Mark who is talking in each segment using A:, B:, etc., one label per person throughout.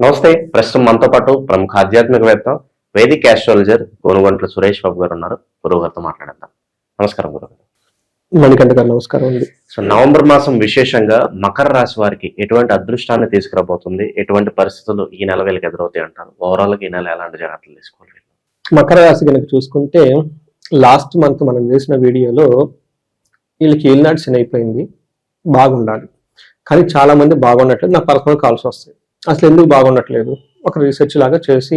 A: నమస్తే. ప్రస్తుతం మనతో పాటు ప్రముఖ ఆధ్యాత్మికవేత్త, వేదిక్ ఆస్ట్రాలజర్ గోనుగంట్ల సురేష్ బాబు గారు ఉన్నారు. గురువు గారితో మాట్లాడేద్దాం. నమస్కారం గురువు గారు.
B: మణికంఠ గారు నమస్కారం అండి.
A: సో నవంబర్ మాసం విశేషంగా మకర రాశి వారికి ఎటువంటి అదృష్టాన్ని తీసుకురాబోతుంది, ఎటువంటి పరిస్థితులు ఈ నెల వీళ్ళకి ఎదురవుతాయి అంటారు? ఓవరాల్ గా ఈ నెల ఎలాంటి జాగ్రత్తలు తీసుకోవాలి?
B: మకర రాశి కనుక చూసుకుంటే లాస్ట్ మంత్ మనం చేసిన వీడియోలో వీళ్ళకి ఏలినాటి శని అయిపోయింది, బాగుండాలి, కానీ చాలా మంది బాగున్నట్లేదు. నాకు పర్సనల్ కాల్స్ వస్తాయి, అసలు ఎందుకు బాగున్నట్లేదు ఒక రీసెర్చ్ లాగా చేసి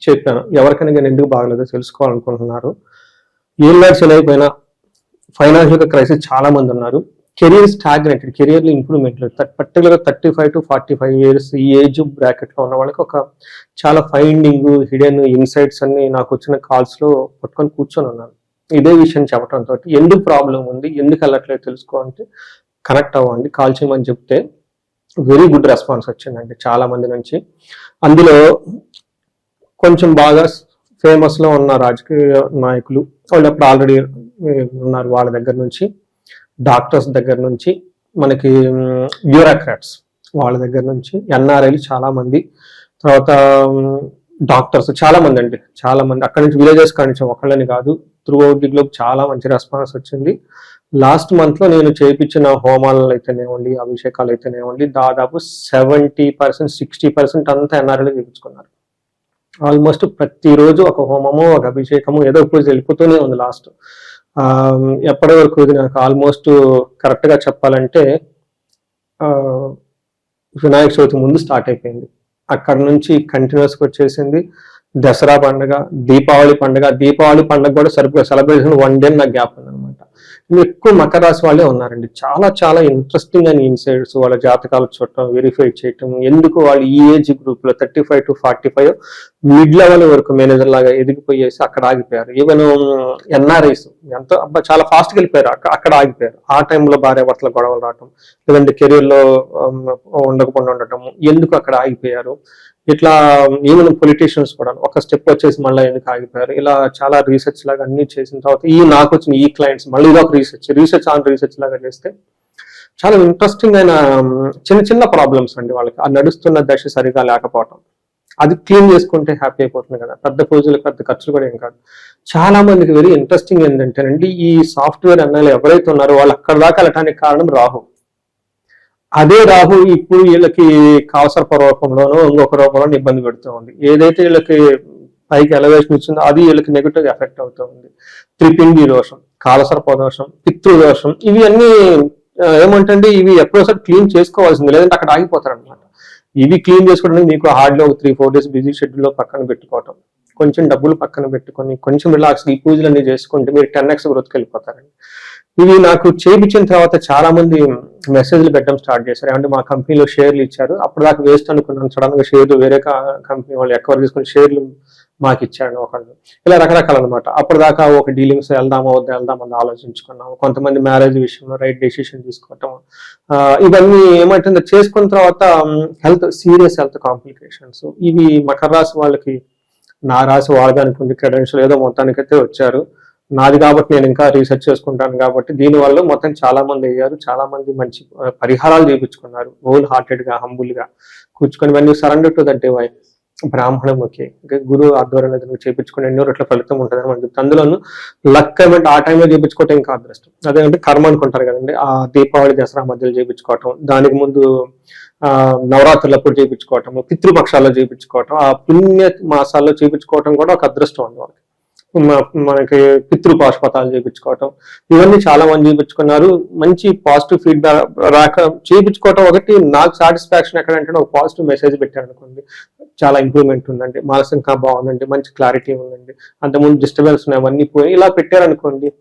B: చెప్పాను. ఎవరికైనా కానీ ఎందుకు బాగలేదో తెలుసుకోవాలనుకుంటున్నారు. ఏలినాటి శని అయిపోయినా ఫైనాన్షియల్ క్రైసిస్ చాలా మంది ఉన్నారు. కెరీర్ స్టాగ్నెంటెడ్, కెరీర్లో ఇంప్రూవ్మెంట్ లేదు. పర్టికులర్గా 35 to 45 years ఈ ఏజ్ బ్రాకెట్లో ఉన్న వాళ్ళకి ఒక చాలా ఫైండింగ్, హిడెన్ ఇన్సైట్స్ అన్ని నాకు వచ్చిన కాల్స్లో పట్టుకొని కూర్చొని ఉన్నాను. ఇదే విషయం చెప్పడంతో ఎందుకు ప్రాబ్లం ఉంది, ఎందుకు వెళ్ళట్లేదు తెలుసుకోవాలంటే కనెక్ట్ అవ్వండి, కాల్ చేయమని చెప్తే వెరీ గుడ్ రెస్పాన్స్ వచ్చిందండి చాలా మంది నుంచి. అందులో కొంచెం బాగా ఫేమస్లో ఉన్న రాజకీయ నాయకులు వాళ్ళు అప్పుడు ఆల్రెడీ ఉన్నారు, వాళ్ళ దగ్గర నుంచి డాక్టర్స్ దగ్గర నుంచి మనకి బ్యూరోక్రాట్స్ వాళ్ళ దగ్గర నుంచి ఎన్ఆర్ఐలు చాలా మంది, తర్వాత డాక్టర్స్ చాలా మంది అండి, చాలా మంది అక్కడి నుంచి విలేజెస్ కాడి నుంచి ఒకళ్ళని కాదు, త్రూ అవుట్ ది గ్లోబ్ చాలా మంచి రెస్పాన్స్ వచ్చింది. లాస్ట్ మంత్ లో నేను చేయించిన హోమాలు అయితేనేవ్వండి, అభిషేకాలు అయితేనేవ్వండి, దాదాపు 70% 60% అంతా ఎన్ఆర్ఐలు చేయించుకున్నారు. ఆల్మోస్ట్ ప్రతిరోజు ఒక హోమము, ఒక అభిషేకము, ఏదో పూజ వెళ్ళిపోతూనే ఉంది. లాస్ట్ ఎప్పటి వరకు ఇది నాకు ఆల్మోస్ట్ కరెక్ట్ గా చెప్పాలంటే వినాయక చవితి ముందు స్టార్ట్ అయిపోయింది. అక్కడ నుంచి కంటిన్యూస్గా వచ్చేసింది. దసరా పండుగ, దీపావళి పండుగ కూడా సెలబ్రేషన్ 1 day నాకు గ్యాప్ ఉందన్నమాట. ఎక్కువ మకర రాశి వాళ్ళే ఉన్నారండి. చాలా చాలా ఇంట్రెస్టింగ్ అయిన ఇన్సైట్స్, వాళ్ళ జాతకాలు చూడటం, వెరిఫై చేయటం, ఎందుకు వాళ్ళు ఈ ఏజ్ గ్రూప్ లో 35 to 45 మిడ్ లెవెల్ వరకు మేనేజర్ లాగా ఎదిగిపోయేసి అక్కడ ఆగిపోయారు. ఈవెన్ ఎన్ఆర్ఐస్ ఎంతో చాలా ఫాస్ట్ గా వెళ్ళిపోయారు, అక్కడ ఆగిపోయారు. ఆ టైంలో భార్య భర్తల గొడవలు రావటం, లేదంటే కెరీర్ లో ఉండకుండా ఉండటం, ఎందుకు అక్కడ ఆగిపోయారు. ఇట్లా ఈవెన్ పొలిటీషియన్స్ కూడా ఒక స్టెప్ వచ్చేసి మళ్ళీ ఎందుకు ఆగిపోయారు. ఇలా చాలా రీసెర్చ్ లాగా అన్ని చేసిన తర్వాత నాకు వచ్చిన ఈ క్లయింట్స్ మళ్ళీ ఇది ఒక రీసెర్చ్ ఆన్ రీసెర్చ్ లాగా చేస్తే చాలా ఇంట్రెస్టింగ్ అయిన చిన్న చిన్న ప్రాబ్లమ్స్ అండి వాళ్ళకి. ఆ నడుస్తున్న దశ సరిగా లేకపోవటం, అది క్లీన్ చేసుకుంటే హ్యాపీ అయిపోతుంది కదా. పెద్ద పూజలు, పెద్ద ఖర్చులు కూడా ఏం కాదు. చాలా మందికి వెరీ ఇంట్రెస్టింగ్ ఏంటంటేనండి, ఈ సాఫ్ట్వేర్ అన్నలు ఎవరైతే ఉన్నారో వాళ్ళు అక్కడ దాకా వెళ్ళటానికి కారణం రాహు. అదే రాహు ఇప్పుడు వీళ్ళకి కావసరప రూపంలోనో ఇంకొక రూపంలో ఇబ్బంది పెడుతూ ఉంది. ఏదైతే వీళ్ళకి పైకి ఎలవేషన్ ఇచ్చిందో అది వీళ్ళకి నెగిటివ్ ఎఫెక్ట్ అవుతూ ఉంది. త్రిపిండి దోషం, కాలసర్ప దోషం, పితృదోషం, ఇవి అన్ని ఏమంటే ఇవి ఎప్పుడోసారి క్లీన్ చేసుకోవాల్సింది, లేదంటే అక్కడ ఆగిపోతారు అనమాట. ఇవి క్లీన్ చేసుకోవడానికి మీకు హార్డ్లో 3-4 days బిజీ షెడ్యూల్లో పక్కన పెట్టుకోవటం, కొంచెం డబ్బులు పక్కన పెట్టుకొని కొంచెం రిలాక్స్ ఈ పూజలన్నీ చేసుకుంటే మీరు 10x గ్రోత్కి వెళ్ళిపోతారండి. ఇవి నాకు చేయించిన తర్వాత చాలా మంది మెసేజ్లు పెట్టడం స్టార్ట్ చేశారు. అంటే మా కంపెనీలో షేర్లు ఇచ్చారు, అప్పుడు దాకా వేస్ట్ అనుకున్నాను, సడన్ గా షేర్లు వేరే కంపెనీ వాళ్ళు ఎక్వైర్ చేసుకుని షేర్లు మాకు ఇచ్చాడు ఒకళ్ళు. ఇలా రకరకాలు అనమాట. అప్పుడు దాకా ఒక డీలింగ్స్ వెళ్దామని ఆలోచించుకున్నాము. కొంతమంది మ్యారేజ్ విషయంలో రైట్ డెసిషన్ తీసుకోవటం, ఇవన్నీ ఏమంటుందో చేసుకున్న తర్వాత సీరియస్ హెల్త్ కాంప్లికేషన్స్. ఇవి మకర రాశి వాళ్ళకి, నా రాశి వాళ్ళదానికి క్రెడెన్షియల్ ఏదో మొత్తానికైతే వచ్చారు. నాది కాబట్టి నేను ఇంకా రీసెర్చ్ చేసుకుంటాను కాబట్టి దీనివల్ల మొత్తం చాలా మంది అయ్యారు. చాలా మంది మంచి పరిహారాలు చేయించుకున్నారు, హోల్ హార్టెడ్ గా, హంబుల్ గా కూర్చుకొని when you surrender to that divine బ్రాహ్మణముఖి గురువు ఆధ్వర్యంలో చేయించుకుని ఎన్నో రెట్ల ఫలితం ఉంటుంది అని చెప్తాను. అందులోనూ లక్ ఏమంటే ఆ టైంలో చేయించుకోవటం ఇంకా అదృష్టం. అదేంటే కర్మ అనుకుంటారు కదండి. ఆ దీపావళి దసరా మధ్యలో చేయించుకోవటం, దానికి ముందు నవరాత్రులప్పుడు చేయించుకోవటం, పితృపక్షాల్లో చేయించుకోవటం, ఆ పుణ్య మాసాల్లో చేయించుకోవటం కూడా ఒక అదృష్టం అండి వాళ్ళకి. మనకి పితృపాశుపతాలు చేయించుకోవటం, ఇవన్నీ చాలా మంది చేయించుకున్నారు. మంచి పాజిటివ్ ఫీడ్బ్యాక్ రాక చేయించుకోవటం ఒకటి నాకు సాటిస్ఫాక్షన్ ఎక్కడంటే ఒక పాజిటివ్ మెసేజ్ పెట్టాను అనుకోండి, చాలా ఇంప్రూవ్మెంట్ ఉందండి, మానసికంగా బాగుందండి, మంచి క్లారిటీ ఉందండి, అంతకుముందు డిస్టర్బెన్స్ ఉన్నాయి అవన్నీ పోయి ఇలా పెట్టారనుకోండి,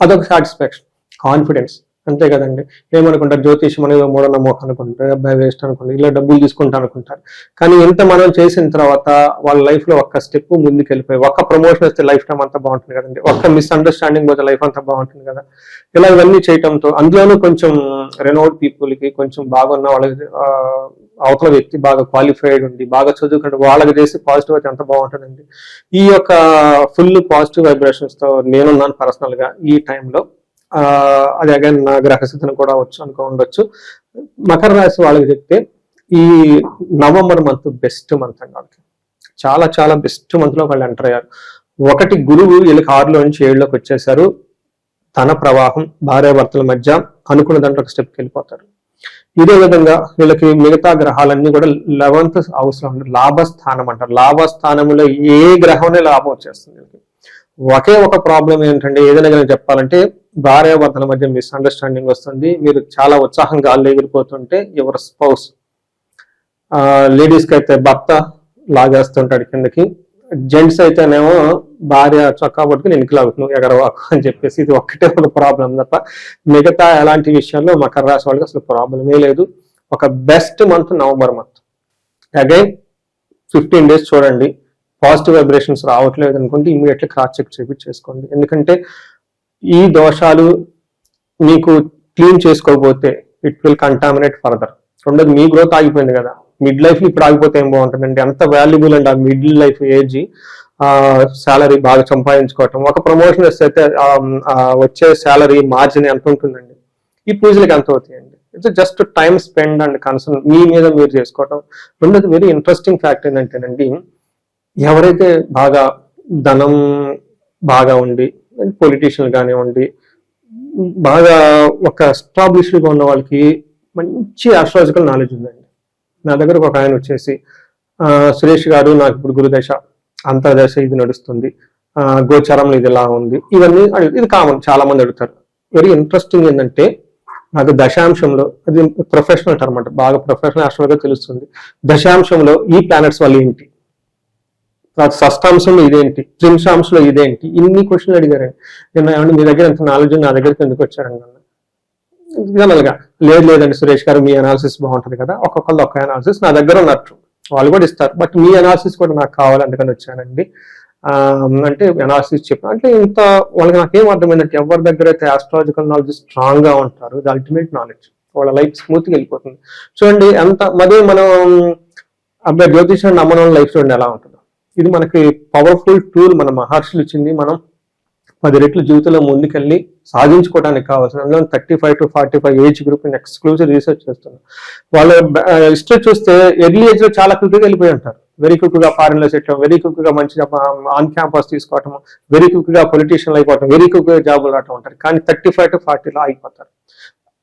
B: అదొక సాటిస్ఫాక్షన్, కాన్ఫిడెన్స్. అంతే కదండి. ఏమనుకుంటారు, జ్యోతిషం అనేది మూఢనమ్మకం అనుకుంటారు, అబ్బాయి వేస్ట్ అనుకుంటారు, ఇలా డబ్బులు తీసుకుంటా అనుకుంటారు. కానీ ఇంత మనం చేసిన తర్వాత వాళ్ళ లైఫ్ లో ఒక్క స్టెప్ ముందుకు వెళ్ళిపోయి, ఒక్క ప్రమోషన్ వస్తే లైఫ్ టైం అంతా బాగుంటుంది కదండి, ఒక్క మిస్అండర్స్టాండింగ్ పోతే లైఫ్ అంతా బాగుంటుంది కదా. ఇలా ఇవన్నీ చేయటంతో అందులోనూ కొంచెం రెనౌడ్ పీపుల్ కి, కొంచెం బాగున్న వాళ్ళకి, అవతల వ్యక్తి బాగా క్వాలిఫైడ్ ఉండి బాగా చదువుకుంటే వాళ్ళకి చేసి పాజిటివ్ అయితే ఎంత బాగుంటుందండి. ఈ యొక్క ఫుల్ పాజిటివ్ వైబ్రేషన్స్ తో నేనున్నాను పర్సనల్ గా ఈ టైంలో. అది అగైన్ నా గ్రహస్థితిని కూడా ఉండొచ్చు. మకర రాశి వాళ్ళకి చెప్తే ఈ నవంబర్ మంత్ బెస్ట్ మంత్ అండి వాళ్ళకి. చాలా చాలా బెస్ట్ మంత్ లో వాళ్ళు ఎంటర్ అయ్యారు. ఒకటి, గురువు వీళ్ళకి 6లో నుంచి 7లోకి వచ్చేసారు. ధన ప్రవాహం, భార్యాభర్తల మధ్య అనుకున్న దాంట్లో ఒక స్టెప్కి వెళ్ళిపోతారు. ఇదే విధంగా వీళ్ళకి మిగతా గ్రహాలన్నీ కూడా 11th హౌస్ లో ఉంటారు. లాభస్థానం అంటారు. లాభస్థానంలో ఏ గ్రహంలో లాభం వచ్చేస్తుంది వీళ్ళకి. ఒకే ఒక ప్రాబ్లం ఏంటంటే, ఏదైనా కానీ చెప్పాలంటే భార్యాభర్తల మధ్య మిస్అండర్స్టాండింగ్ వస్తుంది. మీరు చాలా ఉత్సాహంగా గాల్లో ఎగిరిపోతుంటే యువర్ స్పౌస్, లేడీస్ కి అయితే భర్త లాగేస్తుంటాడు కిందకి, జెంట్స్ అయితేనేమో భార్య చొక్కా పట్టుకుని ఎన్నికలు అవుతున్నావు ఎగరవాకు అని చెప్పేసి. ఇది ఒక్కటే ఒక ప్రాబ్లం తప్ప మిగతా ఎలాంటి విషయాల్లో మకర రాశి వాళ్ళకి అసలు ప్రాబ్లమే లేదు. ఒక best month November month. Again 15 days చూడండి, పాజిటివ్ వైబ్రేషన్స్ రావట్లేదు అనుకుంటే ఇమీడియట్లీ క్రాస్ చెక్ చేయించేసుకోండి. ఎందుకంటే ఈ దోషాలు మీకు క్లీన్ చేసుకోకపోతే ఇట్ విల్ కంటామినేట్ ఫర్దర్. రెండోది, మీ గ్రోత్ ఆగిపోయింది కదా, మిడ్ లైఫ్ ఇప్పుడు ఆగిపోతే ఏం బాగుంటుందండి. ఎంత వాల్యుబుల్ అండి ఆ మిడ్ లైఫ్ ఏజ్. శాలరీ బాగా సంపాదించుకోవటం, ఒక ప్రమోషన్ వస్తే వచ్చే శాలరీ మార్జిన్ ఎంత ఉంటుందండి, ఈ పూజలకు ఎంత అవుతాయండి. It's just time spend and concern మీ మీద మీరు చేసుకోవటం. రెండోది, వెరీ ఇంట్రెస్టింగ్ ఫ్యాక్ట్ ఏంటంటేనండి, ఎవరైతే బాగా ధనం బాగా ఉండి, పొలిటీషియన్ కానివ్వండి, బాగా ఒక ఎస్టాబ్లిష్డ్గా ఉన్న వాళ్ళకి మంచి ఆస్ట్రాలజికల్ నాలెడ్జ్ ఉందండి. నా దగ్గరకు ఒక ఆయన వచ్చేసి, సురేష్ గారు నాకు ఇప్పుడు గురుదశ, అంతర్దశ ఇది నడుస్తుంది, గోచరంలో ఇది ఇలా ఉంది, ఇవన్నీ ఇది కామన్, చాలా మంది అడుగుతారు. వెరీ ఇంట్రెస్టింగ్ ఏంటంటే, నాకు దశాంశంలో, అది ప్రొఫెషనల్ టర్మ్ అంటే బాగా ప్రొఫెషనల్ ఆస్ట్రాలజీగా తెలుస్తుంది, దశాంశంలో ఈ ప్లానెట్స్ వల్ల ఏంటి, షష్టాంశంలో ఇదేంటి, త్రింశాంశంలో ఇదేంటి, ఇన్ని క్వశ్చన్లు అడిగారండి. నేను ఏమంటే మీ దగ్గర ఎంత నాలెడ్జ్ నా దగ్గరికి ఎందుకు వచ్చారండి అన్న. జనరల్గా లేదండి సురేష్ గారు, మీ అనాలిసిస్ బాగుంటుంది కదా, ఒక్కొక్కళ్ళు ఒక్క అనాలిసిస్ నా దగ్గర ఉన్నట్టు వాళ్ళు కూడా ఇస్తారు, బట్ మీ అనాలిసిస్ కూడా నాకు కావాలి అందుకని వచ్చానండి అంటే అనాలిసిస్ చెప్పాను. అంటే ఇంత వాళ్ళకి నాకేం అర్థమైందంటే, ఎవరి దగ్గర అయితే ఆస్ట్రాలజికల్ నాలెడ్జ్ స్ట్రాంగ్ గా ఉంటారు, ఇది అల్టిమేట్ నాలెడ్జ్, వాళ్ళ లైఫ్ స్మూత్ గా వెళ్ళిపోతుంది. చూడండి ఎంత మదే మనం అబ్బాయి జ్యోతిషం నమ్మడం లైఫ్ చూడండి ఎలా ఉంటుందో. ఇది మనకి పవర్ఫుల్ టూల్ మన మహర్షులు ఇచ్చింది. మనం 10 రెట్లు జీవితంలో ముందుకెళ్ళి సాధించుకోవడానికి కావాల్సిన 35 to 45 age group exclusive research చేస్తున్నాం. వాళ్ళ హిస్టరీ చూస్తే ఎర్లీ ఏజ్ లో చాలా క్విక్ గా వెళ్ళిపోయి ఉంటారు. వెరీ క్విక్ గా ఫారెన్ లో సెట్, వెరీ క్విక్ గా మంచిగా ఆన్ క్యాంపస్ తీసుకోవటం, వెరీ క్విక్ గా పొలిటీషియన్ అయిపోవటం, వెరీ క్విక్ గా జాబులు రావటం ఉంటారు. కానీ 35 to 40 లో ఆగిపోతారు.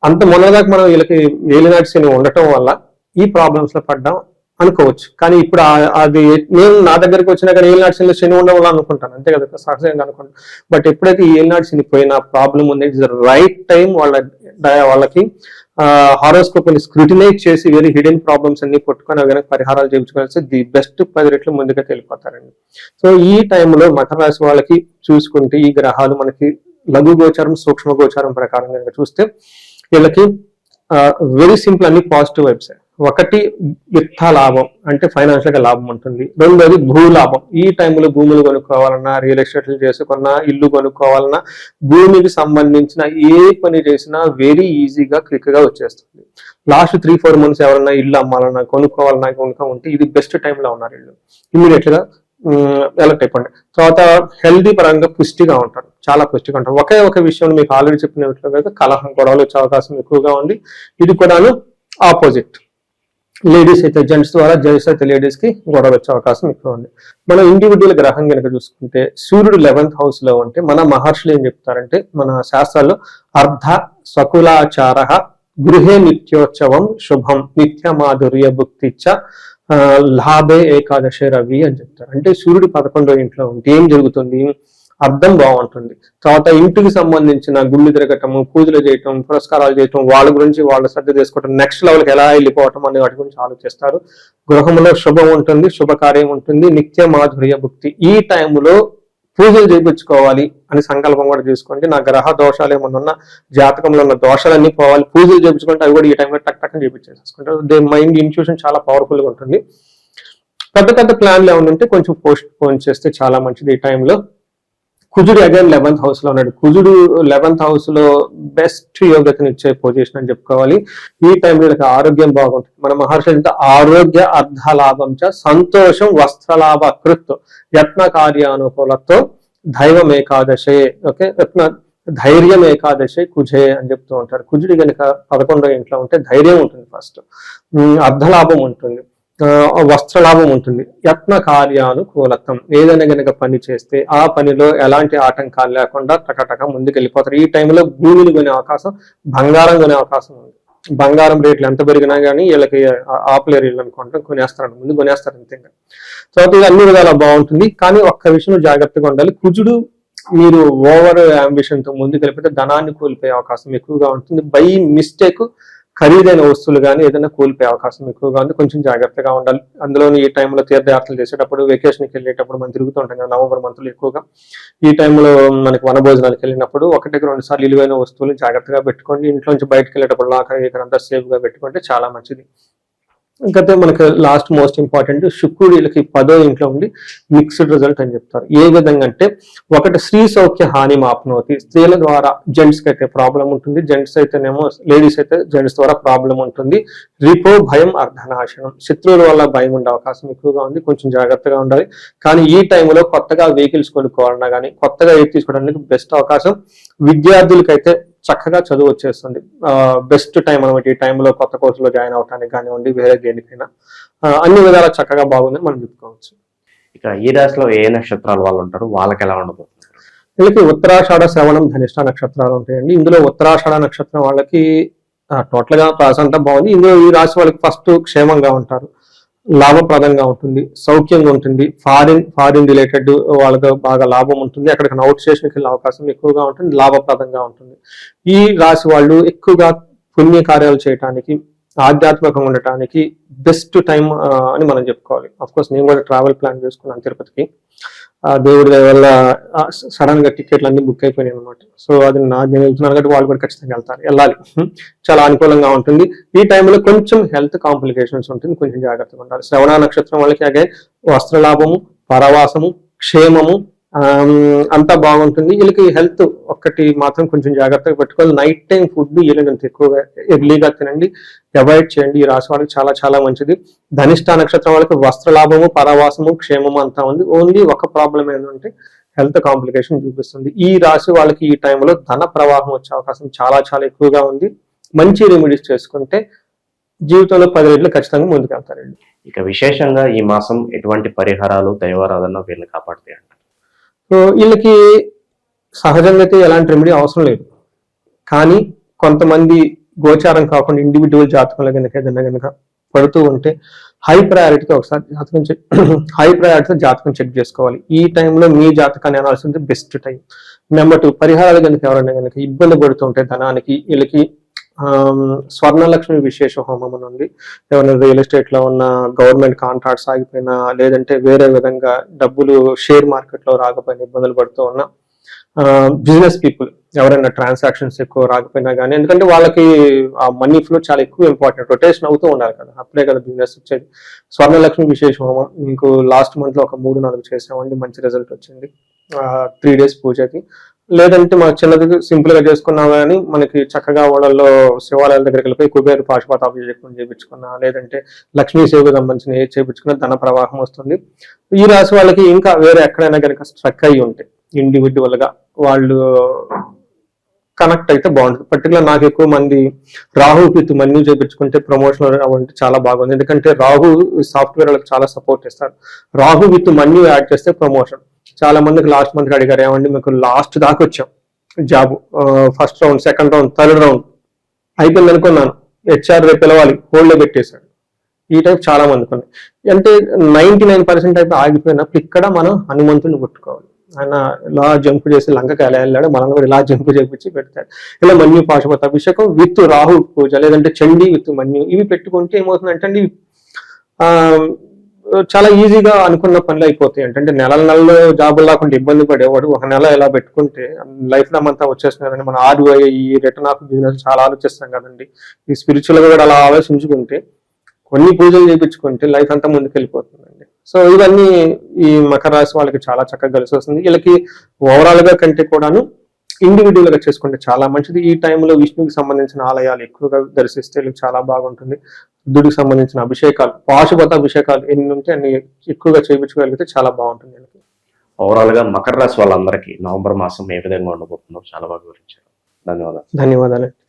B: అంత మొన్నదాకా మనం వీళ్ళకి ఏలినాటి శని ఉండటం వల్ల ఈ ప్రాబ్లమ్స్ లో పడ్డాం అనుకోవచ్చు. కానీ ఇప్పుడు అది నేను నా దగ్గరికి వచ్చినా కానీ ఏలినాటి శనిలో శని ఉండడం వల్ల అనుకుంటాను, అంతే కదా, సహజంగా అనుకుంటాను. బట్ ఎప్పుడైతే ఈ ఏలినాటి శని పోయిన ప్రాబ్లం ఉంది, ఇట్స్ ద రైట్ టైం వాళ్ళకి హారోస్కోప్ ని స్క్రూటినైజ్ చేసి వెరీ హిడెన్ ప్రాబ్లమ్స్ అన్ని పట్టుకొని అవి పరిహారాలు చేయించుకోవాల్సి ది బెస్ట్ 10 రెట్లు ముందుగా వెళ్ళిపోతారండి. సో ఈ టైంలో మకర రాశి వాళ్ళకి చూసుకుంటే ఈ గ్రహాలు మనకి లఘు గోచారం, సూక్ష్మ గోచారం ప్రకారం కనుక చూస్తే వీళ్ళకి వెరీ సింపుల్, అన్ని పాజిటివ్ వైబ్స్. ఒకటి, విత్త లాభం అంటే ఫైనాన్షియల్ గా లాభం ఉంటుంది. రెండోది భూలాభం. ఈ టైంలో భూములు కొనుక్కోవాలన్నా, రియల్ ఎస్టేట్లు చేసుకున్నా, ఇల్లు కొనుక్కోవాలన్నా, భూమికి సంబంధించిన ఏ పని చేసినా వెరీ ఈజీగా క్విక్ గా వచ్చేస్తుంది. లాస్ట్ 3-4 months ఎవరన్నా ఇల్లు అమ్మాలన్నా, కొనుక్కోవాలన్నా ఉంటే ఇది బెస్ట్ టైంలో ఉన్నారు. ఇల్లు ఇమీడియట్ గా ఎలక్ట్ అయిపోండి. తర్వాత హెల్దీ పరంగా పుష్టిగా ఉంటారు, చాలా పుష్టిగా ఉంటారు. ఒకే ఒక విషయం మీకు ఆల్రెడీ చెప్పినట్లుగా కలహం, గొడవలు వచ్చే అవకాశం ఎక్కువగా ఉంది. ఇది కూడాను ఆపోజిట్, లేడీస్ అయితే జెంట్స్ ద్వారా, జెంట్స్ అయితే లేడీస్ కి గొడవ వచ్చే అవకాశం ఎక్కువ ఉంది. మనం ఇండివిజువల్ గ్రహం కనుక చూసుకుంటే సూర్యుడు 11th హౌస్ లో ఉంటే మన మహర్షులు ఏం చెప్తారంటే, మన శాస్త్రాల్లో అర్ధ స్వకులాచార గృహే నిత్యోత్సవం శుభం నిత్య మాధుర్య భుక్తిచ్చ లాభే ఏకాదశి రవి అని చెప్తారు. అంటే సూర్యుడు 11వ ఇంట్లో ఉంటే ఏం జరుగుతుంది, అర్థం బాగుంటుంది. తర్వాత ఇంటికి సంబంధించిన గుళ్ళు తిరగటము, పూజలు చేయటం, పురస్కారాలు చేయటం, వాళ్ళ గురించి వాళ్ళు శ్రద్ధ చేసుకోవటం, నెక్స్ట్ లెవెల్కి ఎలా వెళ్ళిపోవటం అనే వాటి గురించి ఆలోచిస్తారు. గృహంలో శుభం ఉంటుంది, శుభకార్యం ఉంటుంది, నిత్య మాధుర్య భుక్తి. ఈ టైంలో పూజలు చేయించుకోవాలి అని సంకల్పం కూడా చేసుకోండి. నా గ్రహ దోషాలు ఏమన్నా ఉన్న, జాతకంలో ఉన్న దోషాలన్నీ పోవాలి, పూజలు చేయించుకుంటే అవి కూడా ఈ టైంలో టక్ టక్ చేయించేసుకుంటారు. దే మైండ్ ఇంట్యూషన్ చాలా పవర్ఫుల్ గా ఉంటుంది. పెద్ద పెద్ద ప్లాన్లు ఏమైనా ఉంటే కొంచెం పోస్ట్ పోన్ చేస్తే చాలా మంచిది. ఈ టైంలో కుజుడు అగైన్ 11th హౌస్ లో ఉన్నాడు. కుజుడు 11th హౌస్ లో బెస్ట్ యోగ్యతను ఇచ్చే పొజిషన్ అని చెప్పుకోవాలి. ఈ టైంలో వీళ్ళకి ఆరోగ్యం బాగుంటుంది. మన మహర్షి ఆరోగ్య అర్ధలాభం చ సంతోషం వస్త్రలాభ కృత్ యత్న కార్యానుకూలతో దైవం ఏకాదశే. ఓకే, ధైర్యం ఏకాదశి కుజే అని చెప్తూ ఉంటారు. కుజుడి కనుక 11వ ఇంట్లో ఉంటే ధైర్యం ఉంటుంది ఫస్ట్, అర్ధలాభం ఉంటుంది, వస్త్రలాభం ఉంటుంది, యత్న కార్యానుకూలత్వం, ఏదైనా గనక పని చేస్తే ఆ పనిలో ఎలాంటి ఆటంకాలు లేకుండా టకటక ముందుకు వెళ్ళిపోతారు. ఈ టైంలో భూమిని కొనే అవకాశం, బంగారం కొనే అవకాశం ఉంది. బంగారం రేట్లు ఎంత పెరిగినా కానీ వీళ్ళకి ఆపులేరు వీళ్ళు అనుకుంటాం, కొనేస్తారు, ముందు కొనేస్తారు అంతే. తర్వాత ఇది అన్ని విధాలా బాగుంటుంది. కానీ ఒక్క విషయంలో జాగ్రత్తగా ఉండాలి. కుజుడు మీరు ఓవర్ అంబిషన్ తో ముందుకు వెళ్ళిపోతే ధనాన్ని కోల్పోయే అవకాశం ఎక్కువగా ఉంటుంది. బై మిస్టేక్ ఖరీదైన వస్తువులు కానీ ఏదైనా కోల్పోయే అవకాశం ఎక్కువగా ఉంది. కొంచెం జాగ్రత్తగా ఉండాలి. అందులోని ఈ టైంలో తీర్థయాత్రలు చేసేటప్పుడు, వెకేషన్కి వెళ్ళేటప్పుడు మనం తిరుగుతూ ఉంటాం కదా నవంబర్ మంత్లో ఎక్కువగా. ఈ టైంలో మనకి వనభోజనాలకు వెళ్ళినప్పుడు 1-2 సార్లు విలువైన వస్తువులు జాగ్రత్తగా పెట్టుకోండి. ఇంట్లోంచి బయటకు వెళ్ళేటప్పుడు లాకర్ ఇక్కడ అంతా సేఫ్ గా పెట్టుకుంటే చాలా మంచిది. ఇంకైతే మనకి లాస్ట్ మోస్ట్ ఇంపార్టెంట్, శుక్రుడు వీళ్ళకి 10వ ఇంట్లో ఉండి మిక్స్డ్ రిజల్ట్ అని చెప్తారు. ఏ విధంగా అంటే, ఒకటి స్త్రీ సౌఖ్య హాని మాప్నోతి, స్త్రీల ద్వారా జెంట్స్ కి అయితే ప్రాబ్లం ఉంటుంది, జెంట్స్ అయితేనేమో లేడీస్ అయితే జెంట్స్ ద్వారా ప్రాబ్లం ఉంటుంది. రిపో భయం అర్ధనాశనం, శత్రువుల వల్ల భయం ఉండే అవకాశం ఎక్కువగా ఉంది, కొంచెం జాగ్రత్తగా ఉండాలి. కానీ ఈ టైంలో కొత్తగా వెహికల్స్ కొనుక్కోవాలన్నా కానీ, కొత్తగా ఏది తీసుకోవడానికి బెస్ట్ అవకాశం. విద్యార్థులకైతే చక్కగా చదువు వచ్చేస్తుంది, బెస్ట్ టైం అనమాట ఈ టైంలో కొత్త కోర్సులో జాయిన్ అవడానికి కానివ్వండి, వేరే దేనికైనా అన్ని విధాలా చక్కగా బాగుందని మనం చెప్పుకోవచ్చు.
A: ఇక ఈ రాశిలో ఏ నక్షత్రాల వాళ్ళు ఉంటారు, వాళ్ళకి ఎలా ఉండబోతుంది?
B: వీళ్ళకి ఉత్తరాషాఢ, శ్రవణం, ధనిష్ట నక్షత్రాలు ఉంటాయండి. ఇందులో ఉత్తరాషాఢ నక్షత్రం వాళ్ళకి టోటల్ గా ప్రాస అంతా బాగుంది. ఇందులో ఈ రాశి వాళ్ళకి ఫస్ట్ క్షేమంగా ఉంటారు, లాభప్రదంగా ఉంటుంది, సౌఖ్యంగా ఉంటుంది. ఫారిన్ రిలేటెడ్ వాళ్ళకి బాగా లాభం ఉంటుంది, అక్కడికి అవుట్ స్టేషన్కి వెళ్ళే అవకాశం ఎక్కువగా ఉంటుంది, లాభప్రదంగా ఉంటుంది. ఈ రాశి వాళ్ళు ఎక్కువగా పుణ్య కార్యాలు చేయటానికి, ఆధ్యాత్మికంగా ఉండటానికి బెస్ట్ టైం అని మనం చెప్పుకోవాలి. అఫ్ కోర్స్ నేను కూడా ట్రావెల్ ప్లాన్ చేసుకున్నాను తిరుపతికి, దేవుడి వల్ల సడన్ గా టికెట్లు అన్ని బుక్ అయిపోయినాయి అనమాట. సో అది నేను వెళ్తున్నాను కాబట్టి వాళ్ళు కూడా ఖచ్చితంగా వెళ్ళాలి. చాలా అనుకూలంగా ఉంటుంది. ఈ టైంలో కొంచెం హెల్త్ కాంప్లికేషన్స్ ఉంటుంది, కొంచెం జాగ్రత్తగా ఉండాలి. శ్రవణ నక్షత్రం వాళ్ళకి అగైన్ వస్త్రలాభము, పరవాసము, క్షేమము అంతా బాగుంటుంది. వీళ్ళకి హెల్త్ ఒక్కటి మాత్రం కొంచెం జాగ్రత్తగా పెట్టుకోవాలి. నైట్ టైం ఫుడ్ వీళ్ళకంత ఎక్కువగా ఎర్లీగా తినండి, అవాయిడ్ చేయండి. ఈ రాశి వాళ్ళకి చాలా చాలా మంచిది. ధనిష్ట నక్షత్రం వాళ్ళకి వస్త్రలాభము, పరవాసము, క్షేమము అంతా ఉంది. ఓన్లీ ఒక ప్రాబ్లం ఏంటంటే హెల్త్ కాంప్లికేషన్ చూపిస్తుంది. ఈ రాశి వాళ్ళకి ఈ టైంలో ధన ప్రవాహం వచ్చే అవకాశం చాలా చాలా ఎక్కువగా ఉంది. మంచి రెమెడీస్ చేసుకుంటే జీవితంలో 10 రెట్లు ఖచ్చితంగా ముందుకు వెళ్తారండి.
A: ఇక విశేషంగా ఈ మాసం ఎటువంటి పరిహారాలు, దైవారాధన వీళ్ళని కాపాడుతాయి అంటారు?
B: సో వీళ్ళకి సహజంగా అయితే ఎలాంటి రెమెడీ అవసరం లేదు. కానీ కొంతమంది గోచారం కాకుండా ఇండివిజువల్ జాతకంలో కనుక పడుతూ ఉంటే హై ప్రయారిటీతో ఒకసారి జాతకం చెక్ చేసుకోవాలి. ఈ టైంలో మీ జాతకాన్ని అనాల్సింది బెస్ట్ టైం. నెంబర్ 2, పరిహారాలు కనుక ఎవరైనా కనుక ఇబ్బంది పడుతుంటే ధనానికి, వీళ్ళకి స్వర్ణలక్ష్మి విశేష హోమం అని ఉంది. ఏమైనా రియల్ ఎస్టేట్ లో ఉన్న గవర్నమెంట్ కాంట్రాక్ట్స్ ఆగిపోయినా, లేదంటే వేరే విధంగా డబ్బులు షేర్ మార్కెట్ లో రాకపోయినా, ఇబ్బందులు పడుతూ ఉన్నా, బిజినెస్ పీపుల్ ఎవరైనా ట్రాన్సాక్షన్స్ ఎక్కువ రాకపోయినా కానీ, ఎందుకంటే వాళ్ళకి ఆ మనీ ఫ్లో చాలా ఎక్కువ ఇంపార్టెంట్, రొటేషన్ అవుతూ ఉండాలి కదా, అప్పుడే కదా బిజినెస్ వచ్చేది. స్వర్ణలక్ష్మి విశేష హోమం మీకు లాస్ట్ మంత్ లో ఒక 3-4 చేసామండి, మంచి రిజల్ట్ వచ్చింది. 3 days పూజకి. లేదంటే మనకు చిన్నది సింపుల్ గా చేసుకున్నా కానీ మనకి చక్కగా వాళ్ళలో శివాలయాల దగ్గరికి వెళ్ళిపోయి కుబేరు పాశుపతాభిషేకం చేయించుకున్నా, లేదంటే లక్ష్మీ సేవకు సంబంధించిన ఏ చేయించుకున్నా ధన ప్రవాహం వస్తుంది. ఈ రాశి వాళ్ళకి ఇంకా వేరే ఎక్కడైనా కనుక స్ట్రక్ అయ్యి ఉంటే ఇండివిజువల్ గా వాళ్ళు కనెక్ట్ అయితే బాగుంటుంది. పర్టికులర్ నాకు ఎక్కువ మంది రాహుకి మన్యూ చేయించుకుంటే ప్రమోషన్ అవంటే చాలా బాగుంది. ఎందుకంటే రాహు సాఫ్ట్వేర్ వాళ్ళకి చాలా సపోర్ట్ ఇస్తారు. రాహు విత్ మన్యూ యాడ్ చేస్తే ప్రమోషన్. చాలా మందికి లాస్ట్ మంత్ అడిగారు, ఏమండి మీకు లాస్ట్ దాకా వచ్చాం job, first round, second round, third round అయిపోయింది అనుకున్నాను, హెచ్ఆర్ రేపు పిలవాలి, హోల్డ్ లో పెట్టేశాడు. ఈ టైప్ చాలా మందికి ఉన్నాయి. అంటే 99% అయితే ఆగిపోయినప్పుడు ఇక్కడ మనం హనుమంతుని కొట్టుకోవాలి. ఆయన ఇలా జంప్ చేసి లంకకి ఎలా వెళ్ళాడు, మనం కూడా ఇలా జంప్ చేపించి పెడతాడు. ఇలా మన్యు పాశుపత అభిషేకం విత్ రాహు పూజ, లేదంటే చండీ విత్ మన్యు, ఇవి పెట్టుకుంటే ఏమవుతుందంటే అండి చాలా ఈజీగా అనుకున్న పనులు అయిపోతాయి. అంటే నెలల్లో జాబులు లేకుండా ఇబ్బంది పడేవాడు ఒక నెల ఇలా పెట్టుకుంటే లైఫ్ టైం అంతా వచ్చేస్తున్నారని మనం ROI, ఈ రిటర్న్ ఆఫ్ బిజినెస్ చాలా ఆలోచిస్తాం కదండి. ఈ స్పిరిచువల్ గా కూడా అలా ఆలోచించుకుంటే, కొన్ని పూజలు చేయించుకుంటే లైఫ్ అంతా ముందుకు వెళ్ళిపోతుందండి. సో ఇవన్నీ ఈ మకర రాశి వాళ్ళకి చాలా చక్కగా కలిసి వస్తుంది. వీళ్ళకి ఓవరాల్ గా కంటే కూడాను ఇండివిజువల్ గా చేసుకుంటే చాలా మంచిది. ఈ టైంలో విష్ణువుకి సంబంధించిన ఆలయాలు ఎక్కువగా దర్శిస్తే చాలా బాగుంటుంది. బుద్ధుడికి సంబంధించిన అభిషేకాలు, పాశుపత అభిషేకాలు ఎన్ని ఉంటే అన్ని ఎక్కువగా చేయించుకోగలిగితే చాలా బాగుంటుంది.
A: ఓవరాల్ గా మకర రాశి వాళ్ళందరికీ నవంబర్ మాసం ఏ విధంగా ఉండబోతుందో చాలా బాగా వివరించారు. ధన్యవాదాలు.
B: ధన్యవాదాలు.